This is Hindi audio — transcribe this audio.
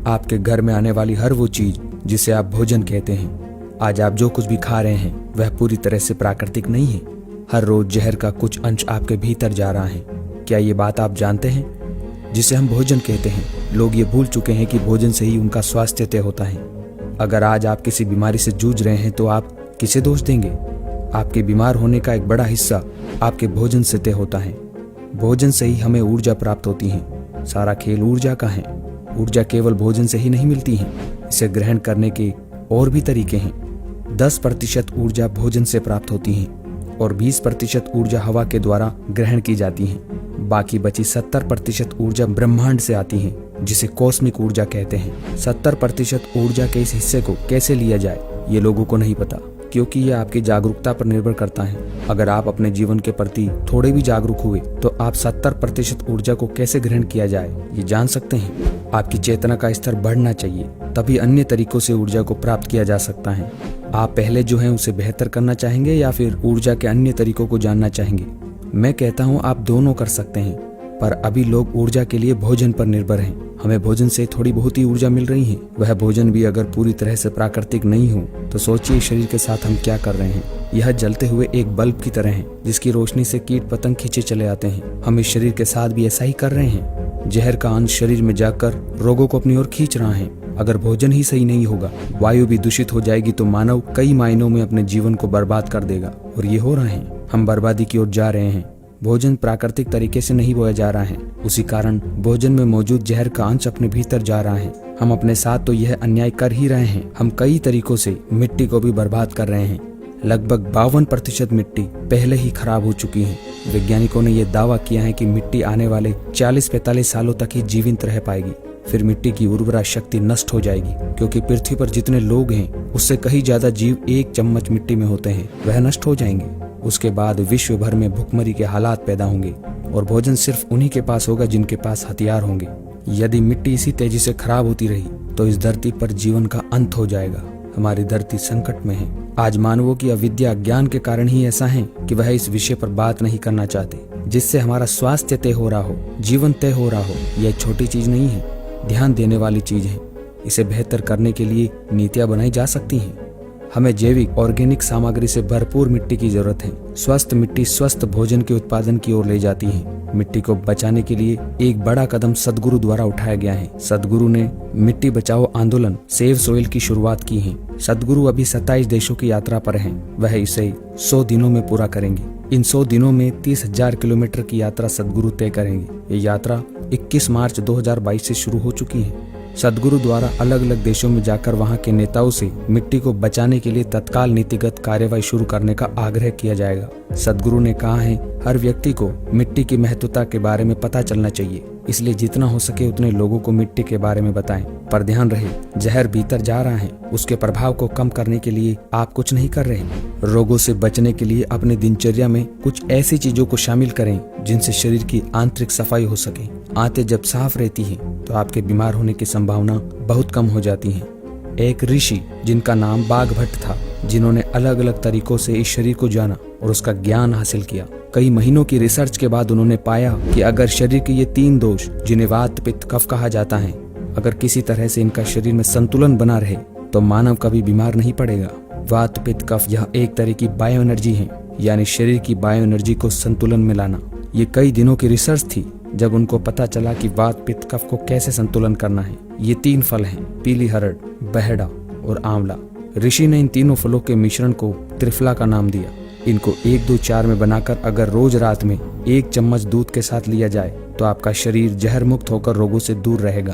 आपके घर में आने वाली हर वो चीज जिसे आप भोजन कहते हैं। आज आप जो कुछ भी खा रहे हैं वह पूरी तरह से प्राकृतिक नहीं है। हर रोज जहर का कुछ अंश आपके भीतर जा रहा है। क्या ये बात आप जानते हैं? जिसे हम भोजन कहते हैं, लोग ये भूल चुके हैं कि भोजन से ही उनका स्वास्थ्य तय होता है। अगर आज आप किसी बीमारी से जूझ रहे हैं तो आप किसे दोष देंगे? आपके बीमार होने का एक बड़ा हिस्सा आपके भोजन से तय होता है। भोजन से ही हमें ऊर्जा प्राप्त होती है। सारा खेल ऊर्जा का है। ऊर्जा केवल भोजन से ही नहीं मिलती है, इसे ग्रहण करने के और भी तरीके हैं। 10% ऊर्जा भोजन से प्राप्त होती है और 20% ऊर्जा हवा के द्वारा ग्रहण की जाती है। बाकी बची 70% ऊर्जा ब्रह्मांड से आती है, जिसे कॉस्मिक ऊर्जा कहते हैं। 70% ऊर्जा के इस हिस्से को कैसे लिया जाए ये लोगों को नहीं पता, क्योंकि यह आपकी जागरूकता पर निर्भर करता है। अगर आप अपने जीवन के प्रति थोड़े भी जागरूक हुए तो आप 70% ऊर्जा को कैसे ग्रहण किया जाए ये जान सकते हैं। आपकी चेतना का स्तर बढ़ना चाहिए, तभी अन्य तरीकों से ऊर्जा को प्राप्त किया जा सकता है। आप पहले जो है उसे बेहतर करना चाहेंगे या फिर ऊर्जा के अन्य तरीकों को जानना चाहेंगे? मैं कहता हूँ आप दोनों कर सकते हैं, पर अभी लोग ऊर्जा के लिए भोजन पर निर्भर हैं। हमें भोजन से थोड़ी बहुत ही ऊर्जा मिल रही है। वह भोजन भी अगर पूरी तरह से प्राकृतिक नहीं हो तो सोचिए शरीर के साथ हम क्या कर रहे हैं। यह जलते हुए एक बल्ब की तरह है, जिसकी रोशनी से कीट पतंग खींचे चले आते हैं। हम इस शरीर के साथ भी ऐसा ही कर रहे हैं। जहर का अंश शरीर में जाकर रोगों को अपनी ओर खींच रहा है। अगर भोजन ही सही नहीं होगा, वायु भी दूषित हो जाएगी तो मानव कई मायनों में अपने जीवन को बर्बाद कर देगा। और ये हो रहा है। हम बर्बादी की ओर जा रहे हैं। भोजन प्राकृतिक तरीके से नहीं बोया जा रहा है, उसी कारण भोजन में मौजूद जहर का अंश अपने भीतर जा रहा है। हम अपने साथ तो यह अन्याय कर ही रहे हैं। हम कई तरीकों से मिट्टी को भी बर्बाद कर रहे हैं। लगभग 52% मिट्टी पहले ही खराब हो चुकी है। वैज्ञानिकों ने यह दावा किया है कि मिट्टी आने वाले 40-45 सालों तक ही जीवित रह पाएगी। फिर मिट्टी की उर्वरा शक्ति नष्ट हो जाएगी, क्योंकि पृथ्वी पर जितने लोग हैं उससे कहीं ज्यादा जीव 1 चम्मच मिट्टी में होते हैं, वह नष्ट हो जाएंगे। उसके बाद विश्व भर में भुखमरी के हालात पैदा होंगे और भोजन सिर्फ उन्हीं के पास होगा जिनके पास हथियार होंगे। यदि मिट्टी इसी तेजी से खराब होती रही तो इस धरती पर जीवन का अंत हो जाएगा। हमारी धरती संकट में है। आज मानवों की अविद्या ज्ञान के कारण ही ऐसा है कि वह इस विषय पर बात नहीं करना चाहते, जिससे हमारा स्वास्थ्य तय हो रहा हो, जीवन तय हो रहा हो। यह छोटी चीज नहीं है, ध्यान देने वाली चीज है। इसे बेहतर करने के लिए नीतियां बनाई जा सकती हैं। हमें जैविक ऑर्गेनिक सामग्री से भरपूर मिट्टी की जरूरत है। स्वस्थ मिट्टी स्वस्थ भोजन के उत्पादन की ओर ले जाती है। मिट्टी को बचाने के लिए एक बड़ा कदम सदगुरु द्वारा उठाया गया है। सदगुरु ने मिट्टी बचाओ आंदोलन सेव सोइल की शुरुआत की है। सदगुरु अभी 27 देशों की यात्रा पर हैं। वह इसे 100 दिनों में पूरा करेंगे। इन 100 दिनों में 30,000 किलोमीटर की यात्रा सदगुरु तय करेंगे। ये यात्रा 21 मार्च 2022 से शुरू हो चुकी है। सदगुरु द्वारा अलग अलग देशों में जाकर वहां के नेताओं से मिट्टी को बचाने के लिए तत्काल नीतिगत कार्यवाही शुरू करने का आग्रह किया जाएगा। सदगुरु ने कहा है, हर व्यक्ति को मिट्टी की महत्वता के बारे में पता चलना चाहिए, इसलिए जितना हो सके उतने लोगों को मिट्टी के बारे में बताएं। पर ध्यान रहे, जहर भीतर जा रहा है, उसके प्रभाव को कम करने के लिए आप कुछ नहीं कर रहे। रोगों से बचने के लिए अपनी दिनचर्या में कुछ ऐसी चीजों को शामिल करें जिनसे शरीर की आंतरिक सफाई हो सके। आंतें जब साफ रहती हैं तो आपके बीमार होने की संभावना बहुत कम हो जाती है। एक ऋषि जिनका नाम बाघभट्ट था, जिन्होंने अलग अलग तरीकों से इस शरीर को जाना और उसका ज्ञान हासिल किया। कई महीनों की रिसर्च के बाद उन्होंने पाया कि अगर शरीर के ये 3 दोष, जिन्हें वात पित्त कफ कहा जाता है, अगर किसी तरह से इनका शरीर में संतुलन बना रहे तो मानव कभी बीमार नहीं पड़ेगा। वात पित्त कफ यह एक तरह की बायो एनर्जी है, यानी शरीर की बायो एनर्जी को संतुलन में लाना। ये कई दिनों की रिसर्च थी जब उनको पता चला कि वात पित्त कफ को कैसे संतुलन करना है। ये 3 फल हैं, पीली हरड़, बहेड़ा और आंवला। ऋषि ने इन तीनों फलों के मिश्रण को त्रिफला का नाम दिया। इनको 1-2-4 में बनाकर अगर रोज रात में 1 चम्मच दूध के साथ लिया जाए तो आपका शरीर जहर मुक्त होकर रोगों से दूर रहेगा।